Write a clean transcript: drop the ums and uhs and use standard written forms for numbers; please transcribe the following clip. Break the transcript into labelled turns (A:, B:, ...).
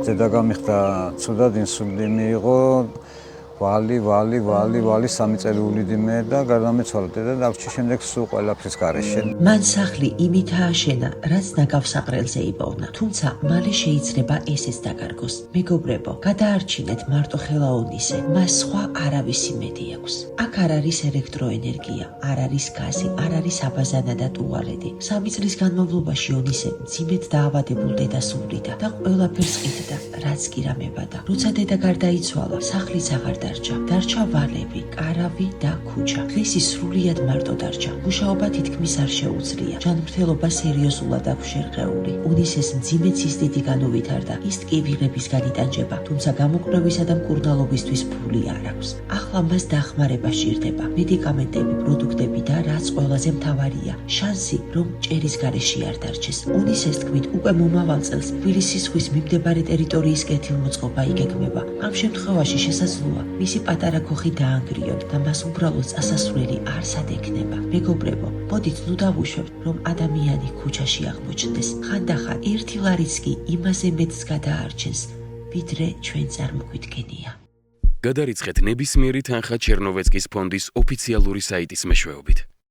A: ზედა გამიხდა ცუდად ინსულტი მიიღო ვალი 3 წელი ულიდიმე და გადამეცვალა დედა და აღჭი შემდეგ სულ ყველაფრის გარეშე.
B: მან სახლი იმით ააშენა, რაც ნაგავსაყრელზე იპოვნა, თუმცა მალე შეიძლება ესეც დაკარგოს. მეგობრებო, გადაარჩინეთ მარტო ხელაუნისე, მას სხვა არავის იმედი აქვს. აქ არ არის ელექტროენერგია, არ არის გაზი, არ არის აბაზანა და ტუალეტი. 3 წლის განმავლობაში ონისე მძიმედ დაავადებულ დედას უვლიდა და ყველაფერს ყიდდა, რაც კი რამებადა. როცა დედა გარდაიცვალა, სახლიც აღარ დარჩა ვალები, კარავი და ქუჩა. დღეს ის სრულიად მარტო დარჩა. მუშაობა თითქმის არ შეუძლია. ჯანმრთელობა სერიოზულად აქვს შერყეული. უნისეს მძიმე ცისტიტი განუვითარდა. ის ტკივილებისგან იტანჯება, თუმცა გამოკვლევისა და მკურნალობისთვის ფული არ აქვს. ახლა მას დახმარება სჭირდება. მედიკამენტები, პროდუქტები და რაც ყველაზე მთავარია, შანსი, რომ ჭერის გარეშე არ დარჩეს. უნისეს თქმით, უკვე მომავალ წელს თბილისის ზღვის მიმდებარე ტერიტორიის კეთილმოწყობა იგეგმება. ამ შემთხვევაში შესაძლოა მისი პატარა ქოხი დაანგრიონ და მას უბრალოდ წასასვლელი არსად ექნება. მეგობრებო, მოდით ნუ დავუშვებთ, რომ ადამიანი ქუჩაში აღმოჩნდეს. ხანდახან ერთი ლარიც კი იმაზე მეტს გადაარჩენს, ვიდრე ჩვენ წარმოგვიდგენია.
C: გადარიცხეთ ნებისმიერი თანხა ჩერნოვეცკის ფონდის ოფიციალური საიტის მეშვეობით.